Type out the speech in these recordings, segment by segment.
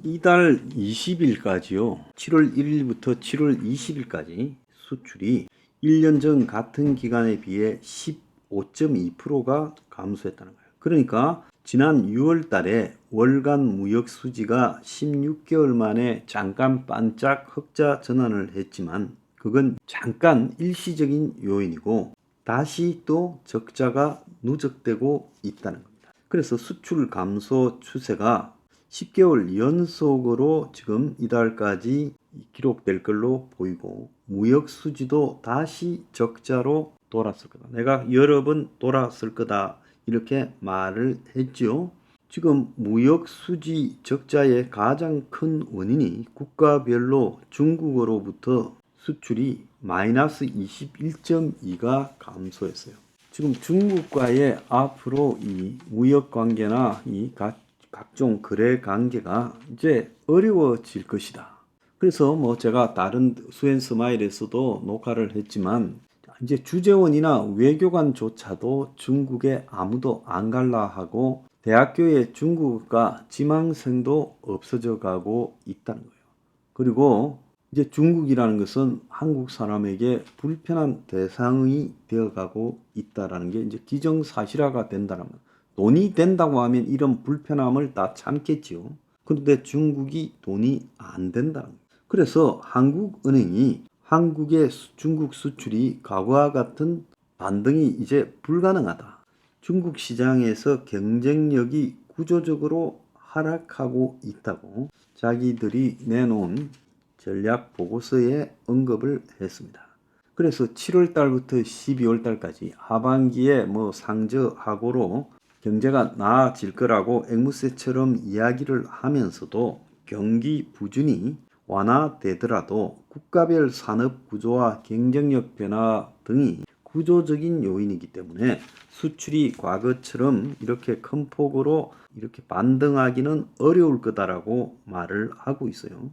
이달 20일까지요. 7월 1일부터 7월 20일까지 수출이 1년 전 같은 기간에 비해 15.2%가 감소했다는 거예요. 그러니까 지난 6월 달에 월간 무역 수지가 16개월 만에 잠깐 반짝 흑자 전환을 했지만 그건 잠깐 일시적인 요인이고 다시 또 적자가 누적되고 있다는 겁니다. 그래서 수출 감소 추세가 10개월 연속으로 지금 이달까지 기록될 걸로 보이고 무역 수지도 다시 적자로 돌았을 거다. 내가 여러 번 돌았을 거다 이렇게 말을 했죠. 지금 무역 수지 적자의 가장 큰 원인이 국가별로 중국으로부터 수출이 마이너스 21.2가 감소했어요. 지금 중국과의 앞으로 이 무역 관계나 이 각종 거래 관계가 이제 어려워질 것이다. 그래서 뭐 제가 다른 수앤스마일에서도 녹화를 했지만 이제 주재원이나 외교관조차도 중국에 아무도 안 갈라 하고 대학교에 중국어과 지망생도 없어져 가고 있다는 거예요. 그리고 이제 중국이라는 것은 한국 사람에게 불편한 대상이 되어가고 있다라는 게 이제 기정사실화가 된다는 거예요. 돈이 된다고 하면 이런 불편함을 다 참겠지요. 그런데 중국이 돈이 안 된다는 거예요. 그래서 한국은행이 한국의 중국 수출이 과거와 같은 반등이 이제 불가능하다. 중국 시장에서 경쟁력이 구조적으로 하락하고 있다고 자기들이 내놓은 전략 보고서에 언급을 했습니다. 그래서 7월 달부터 12월 달까지 하반기에 뭐 상저하고로 경제가 나아질 거라고 앵무새처럼 이야기를 하면서도 경기 부진이 완화되더라도 국가별 산업 구조와 경쟁력 변화 등이 구조적인 요인이기 때문에 수출이 과거처럼 이렇게 큰 폭으로 이렇게 반등하기는 어려울 거다라고 말을 하고 있어요.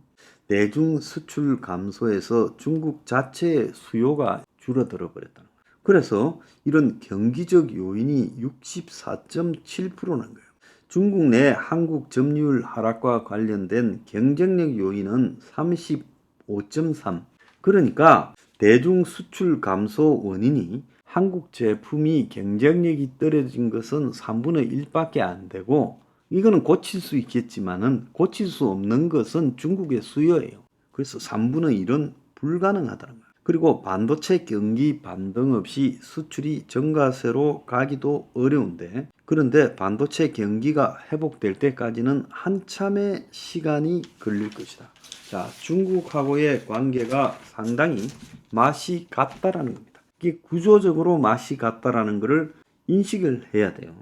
대중 수출 감소에서 중국 자체의 수요가 줄어들어 버렸다는 거예요. 그래서 이런 경기적 요인이 64.7%는 거예요. 중국 내 한국 점유율 하락과 관련된 경쟁력 요인은 35.3. 그러니까 대중 수출 감소 원인이 한국 제품이 경쟁력이 떨어진 것은 3분의 1밖에 안 되고 이거는 고칠 수 있겠지만은 고칠 수 없는 것은 중국의 수요예요. 그래서 3분의 1은 불가능하다는 거예요. 그리고 반도체 경기 반등 없이 수출이 정가세로 가기도 어려운데 그런데 반도체 경기가 회복될 때까지는 한참의 시간이 걸릴 것이다. 자, 중국하고의 관계가 상당히 맛이 같다라는 겁니다. 이게 구조적으로 맛이 같다라는 것을 인식을 해야 돼요.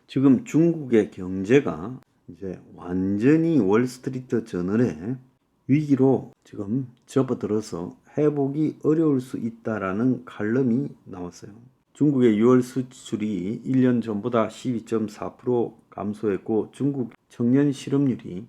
지금 중국의 경제가 이제 완전히 월스트리트 저널에 위기로 지금 접어들어서 회복이 어려울 수 있다라는 칼럼이 나왔어요. 중국의 6월 수출이 1년 전보다 12.4% 감소했고 중국 청년 실업률이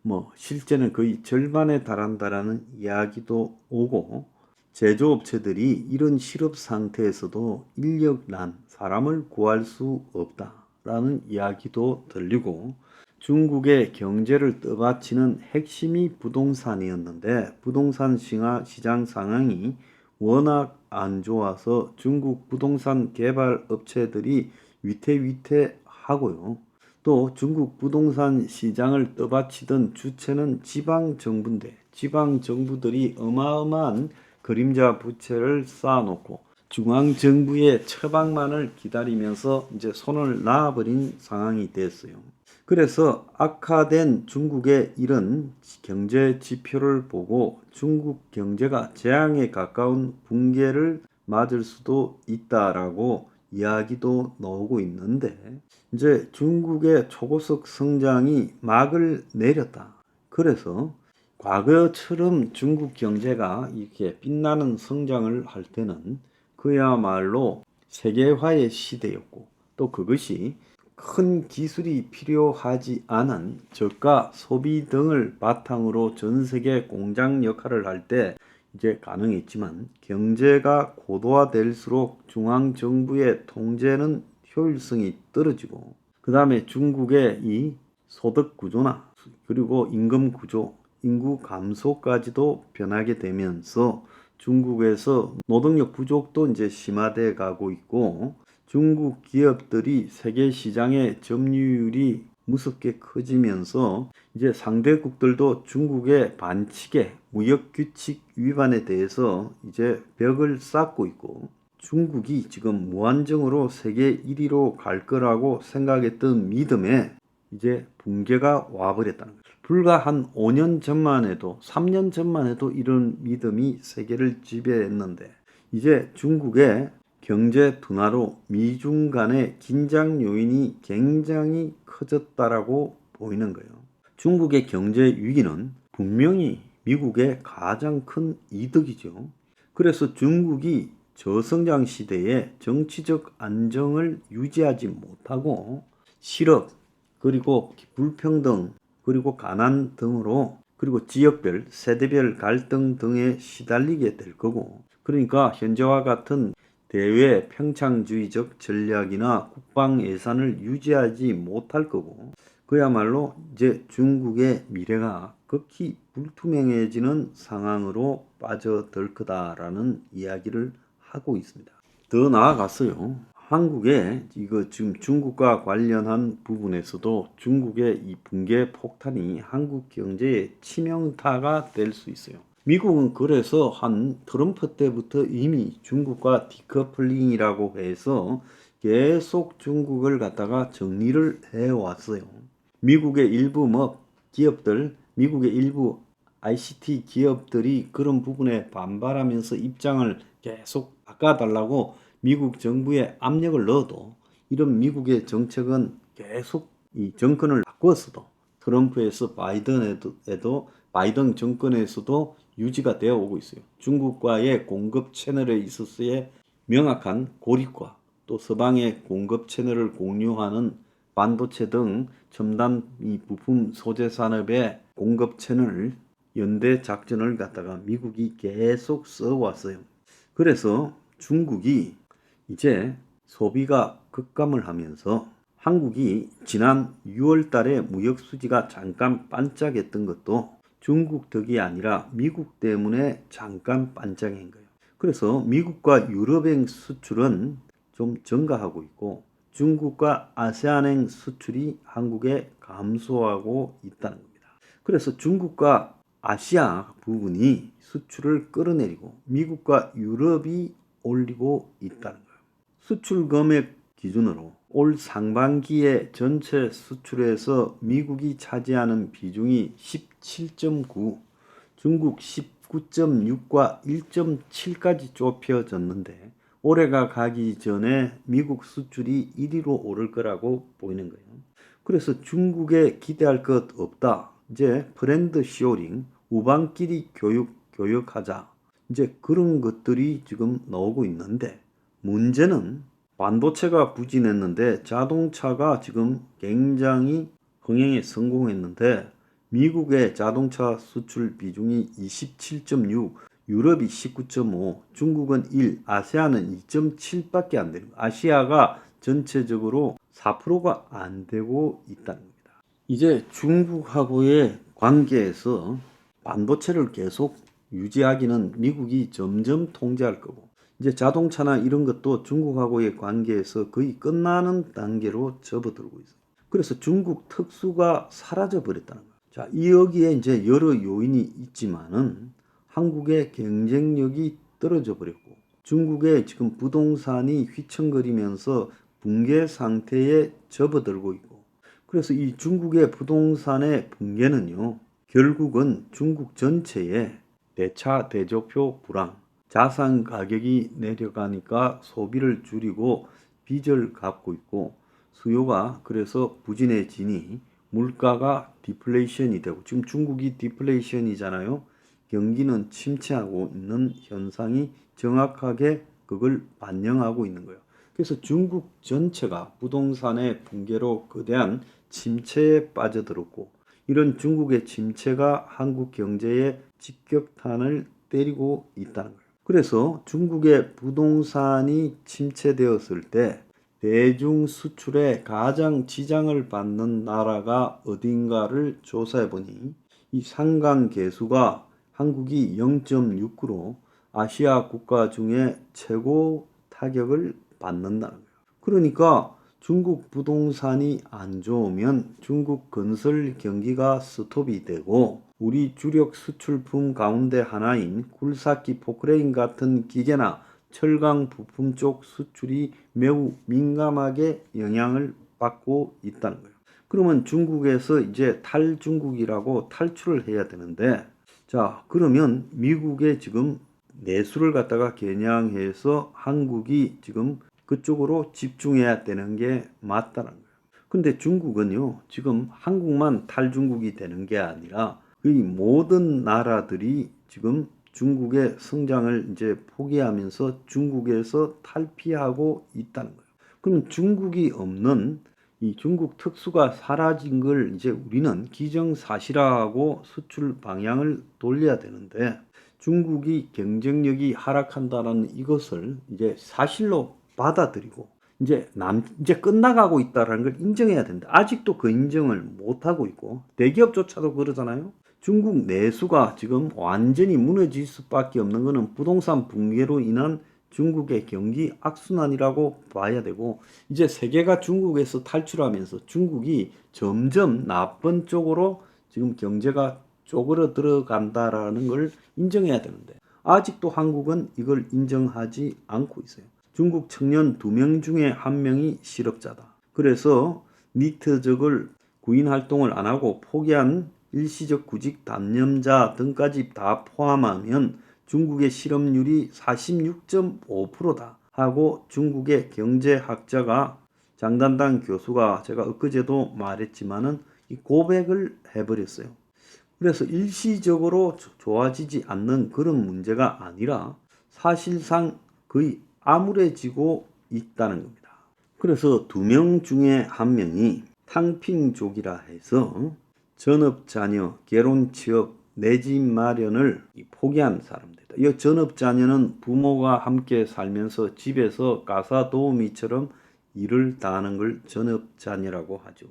뭐 실제는 거의 절반에 달한다라는 이야기도 오고 제조업체들이 이런 실업 상태에서도 인력난, 사람을 구할 수 없다라는 이야기도 들리고 중국의 경제를 떠받치는 핵심이 부동산이었는데 부동산 시장 상황이 워낙 안 좋아서 중국 부동산 개발 업체들이 위태위태하고요. 또 중국 부동산 시장을 떠받치던 주체는 지방정부인데 지방정부들이 어마어마한 그림자 부채를 쌓아놓고 중앙정부의 처방만을 기다리면서 이제 손을 놔버린 상황이 됐어요. 그래서 악화된 중국의 이런 경제 지표를 보고 중국 경제가 재앙에 가까운 붕괴를 맞을 수도 있다라고 이야기도 나오고 있는데 이제 중국의 초고속 성장이 막을 내렸다. 그래서 과거처럼 중국 경제가 이렇게 빛나는 성장을 할 때는 그야말로 세계화의 시대였고 또 그것이 큰 기술이 필요하지 않은 저가 소비 등을 바탕으로 전 세계 공장 역할을 할 때 이제 가능했지만 경제가 고도화될수록 중앙정부의 통제는 효율성이 떨어지고 그 다음에 중국의 이 소득 구조나 그리고 임금 구조, 인구 감소까지도 변하게 되면서 중국에서 노동력 부족도 이제 심화돼 가고 있고, 중국 기업들이 세계 시장의 점유율이 무섭게 커지면서 이제 상대국들도 중국의 반칙에 무역 규칙 위반에 대해서 이제 벽을 쌓고 있고, 중국이 지금 무한정으로 세계 1위로 갈 거라고 생각했던 믿음에 이제 붕괴가 와버렸다는 거죠. 불과 한 5년 전만 해도, 3년 전만 해도 이런 믿음이 세계를 지배했는데, 이제 중국의 경제 둔화로 미중 간의 긴장 요인이 굉장히 커졌다라고 보이는 거예요. 중국의 경제 위기는 분명히 미국의 가장 큰 이득이죠. 그래서 중국이 저성장 시대에 정치적 안정을 유지하지 못하고 실업, 그리고 불평등, 그리고 가난 등으로, 그리고 지역별, 세대별 갈등 등에 시달리게 될 거고, 그러니까 현재와 같은 대외 평창주의적 전략이나 국방 예산을 유지하지 못할 거고, 그야말로 이제 중국의 미래가 극히 불투명해지는 상황으로 빠져들 거다라는 이야기를 하고 있습니다. 더 나아가서요, 한국의 이거 지금 중국과 관련한 부분에서도 중국의 이 붕괴 폭탄이 한국 경제에 치명타가 될 수 있어요. 미국은 그래서 한 트럼프 때부터 이미 중국과 디커플링이라고 해서 계속 중국을 갖다가 정리를 해왔어요. 미국의 일부 기업들, 미국의 일부 ICT 기업들이 그런 부분에 반발하면서 입장을 계속 바꿔달라고 미국 정부에 압력을 넣어도, 이런 미국의 정책은 계속 이 정권을 바꾸었어도 트럼프에서 바이든 정권에서도 유지가 되어 오고 있어요. 중국과의 공급 채널에 있어서의 명확한 고립과, 또 서방의 공급 채널을 공유하는 반도체 등 첨단 이 부품 소재 산업의 공급 채널 연대 작전을 갖다가 미국이 계속 써왔어요. 그래서 중국이 이제 소비가 급감을 하면서, 한국이 지난 6월 달에 무역 수지가 잠깐 반짝했던 것도 중국 덕이 아니라 미국 때문에 잠깐 반짝인 거예요. 그래서 미국과 유럽행 수출은 좀 증가하고 있고, 중국과 아세안행 수출이 한국에 감소하고 있다는 겁니다. 그래서 중국과 아시아 부분이 수출을 끌어내리고 미국과 유럽이 올리고 있다는 거예요. 수출 금액 기준으로 올 상반기에 전체 수출에서 미국이 차지하는 비중이 17.9, 중국 19.6과 1.7까지 좁혀졌는데, 올해가 가기 전에 미국 수출이 1위로 오를 거라고 보이는 거예요. 그래서 중국에 기대할 것 없다. 이제 브랜드 쇼링, 우방끼리 교역하자. 이제 그런 것들이 지금 나오고 있는데, 문제는 반도체가 부진했는데 자동차가 지금 굉장히 흥행에 성공했는데, 미국의 자동차 수출 비중이 27.6, 유럽이 19.5, 중국은 1, 아시아는 2.7밖에 안 되는 거예요. 아시아가 전체적으로 4%가 안 되고 있다는 겁니다. 이제 중국하고의 관계에서 반도체를 계속 유지하기는 미국이 점점 통제할 거고, 이제 자동차나 이런 것도 중국하고의 관계에서 거의 끝나는 단계로 접어들고 있어요. 그래서 중국 특수가 사라져 버렸다는 거예요. 자, 여기에 이제 여러 요인이 있지만은 한국의 경쟁력이 떨어져 버렸고, 중국의 지금 부동산이 휘청거리면서 붕괴 상태에 접어들고 있고, 그래서 이 중국의 부동산의 붕괴는요, 결국은 중국 전체의 대차 대조표 불황, 자산 가격이 내려가니까 소비를 줄이고 빚을 갚고 있고, 수요가 그래서 부진해지니 물가가 디플레이션이 되고, 지금 중국이 디플레이션이잖아요. 경기는 침체하고 있는 현상이 정확하게 그걸 반영하고 있는 거예요. 그래서 중국 전체가 부동산의 붕괴로 거대한 침체에 빠져들었고, 이런 중국의 침체가 한국 경제에 직격탄을 때리고 있다는 거예요. 그래서 중국의 부동산이 침체되었을 때 대중 수출에 가장 지장을 받는 나라가 어딘가를 조사해보니 이 상강 계수가 한국이 0.69로 아시아 국가 중에 최고 타격을 받는다는 거예요. 그러니까 중국 부동산이 안 좋으면 중국 건설 경기가 스톱이 되고 우리 주력 수출품 가운데 하나인 굴삭기 포크레인 같은 기계나 철강 부품 쪽 수출이 매우 민감하게 영향을 받고 있다는 거예요. 그러면 중국에서 이제 탈중국이라고 탈출을 해야 되는데, 자, 그러면 미국에 지금 내수를 갖다가 겨냥해서 한국이 지금 그쪽으로 집중해야 되는 게 맞다는 거예요. 근데 중국은요, 지금 한국만 탈중국이 되는 게 아니라 거의 모든 나라들이 지금 중국의 성장을 이제 포기하면서 중국에서 탈피하고 있다는 거예요. 그럼 중국이 없는 이 중국 특수가 사라진 걸 이제 우리는 기정사실화하고 수출 방향을 돌려야 되는데, 중국이 경쟁력이 하락한다는 이것을 이제 사실로 받아들이고 이제 끝나가고 있다는 걸 인정해야 된다. 아직도 그 인정을 못하고 있고 대기업조차도 그러잖아요. 중국 내수가 지금 완전히 무너질 수밖에 없는 것은 부동산 붕괴로 인한 중국의 경기 악순환이라고 봐야 되고, 이제 세계가 중국에서 탈출하면서 중국이 점점 나쁜 쪽으로 지금 경제가 쪼그러 들어간다라는 걸 인정해야 되는데 아직도 한국은 이걸 인정하지 않고 있어요. 중국 청년 2명 중에 1명이 실업자다. 그래서 니트족을 구인 활동을 안 하고 포기한 일시적 구직 담념자 등까지 다 포함하면 중국의 실업률이 46.5%다 하고 중국의 경제학자가 장단당 교수가 제가 엊그제도 말했지만은 이 고백을 해버렸어요. 그래서 일시적으로 좋아지지 않는 그런 문제가 아니라 사실상 거의 암울해지고 있다는 겁니다. 그래서 2명 중에 1명이 탕핑족이라 해서 전업자녀, 결혼, 취업, 내 집 마련을 포기한 사람들이다. 이 전업자녀는 부모가 함께 살면서 집에서 가사 도우미처럼 일을 다하는 걸 전업자녀라고 하죠.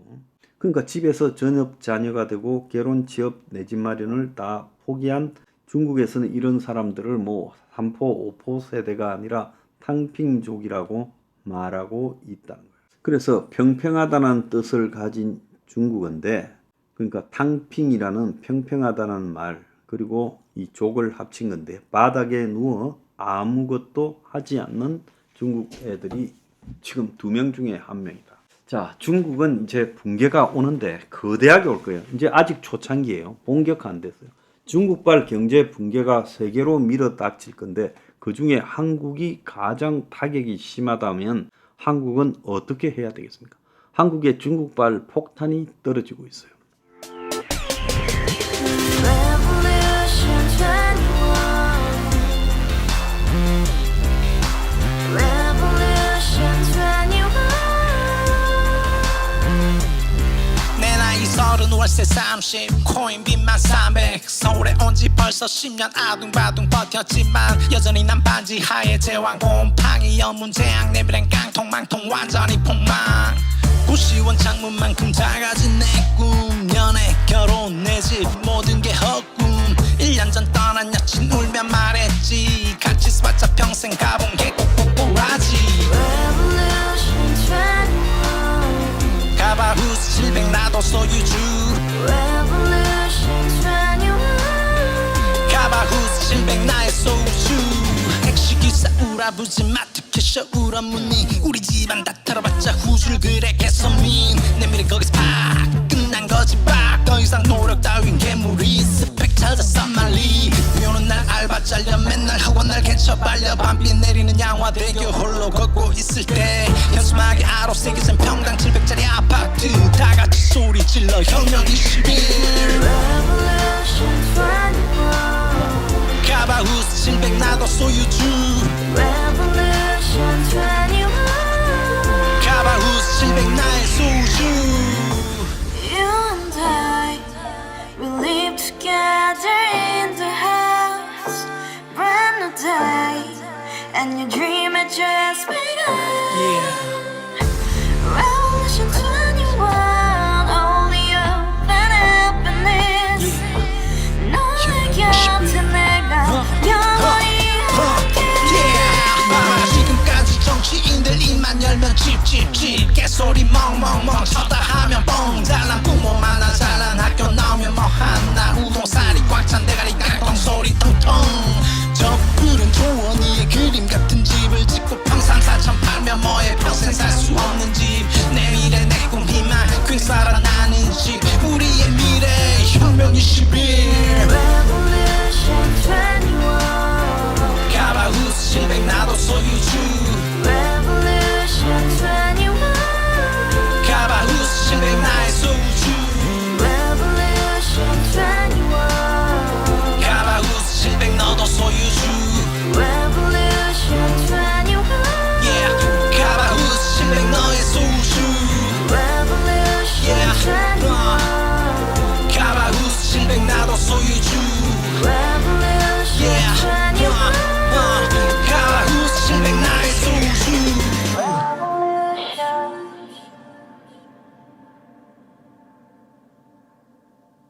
그러니까 집에서 전업자녀가 되고 결혼, 취업, 내 집 마련을 다 포기한 중국에서는 이런 사람들을 뭐 3포, 5포 세대가 아니라 탕핑족이라고 말하고 있다는 거예요. 그래서 평평하다는 뜻을 가진 중국어인데, 그러니까 탕핑이라는 평평하다는 말, 그리고 이 족을 합친 건데 바닥에 누워 아무것도 하지 않는 중국 애들이 지금 2명 중에 1명이다. 자, 중국은 이제 붕괴가 오는데 거대하게 올 거예요. 이제 아직 초창기예요. 본격화 안 됐어요. 중국발 경제 붕괴가 세계로 밀어닥칠 건데 그 중에 한국이 가장 타격이 심하다면 한국은 어떻게 해야 되겠습니까? 한국의 중국발 폭탄이 떨어지고 있어요. 월세 30 코인빚만 300 서울에 온지 벌써 10년 아둥바둥 버텼지만 여전히 난 반지 하에 제왕 곰팡이 연문제약 내 미래는 깡통망통 완전히 폭망 구시원 창문만큼 작아진 내 꿈 연애 결혼 내 집 모든 게 헛꿈 1년 전 떠난 여친 울며 말했지 같이 써봤자 평생 가본 게 꼭꼭꼬라지 가바후스 700 나도 소유주 가바후스 700 나의 소주 택시기사 우라부지 마트 캐셔 울어무니 우리 집안 다 털어봤자 후줄 그래 개선민 내 미래 거기서 팍 끝난 거지 팍 더 이상 노력 따윈 괴물이 스펙 찾았어 말리 비오는 날 알바 잘려 맨날 학원 날 개쳐 발려 밤비 내리는 양화대교 홀로 걷고 있을 때 현수막에 아로 새겨진 평당 700짜리 아파트 다같이 소리 질러 혁명 21 가바후스 700 나도 소유주 가바후스 700 나의 소주 Together in the house, brand new day, and your dream had just begun. Yeah. 멍멍멍 쳐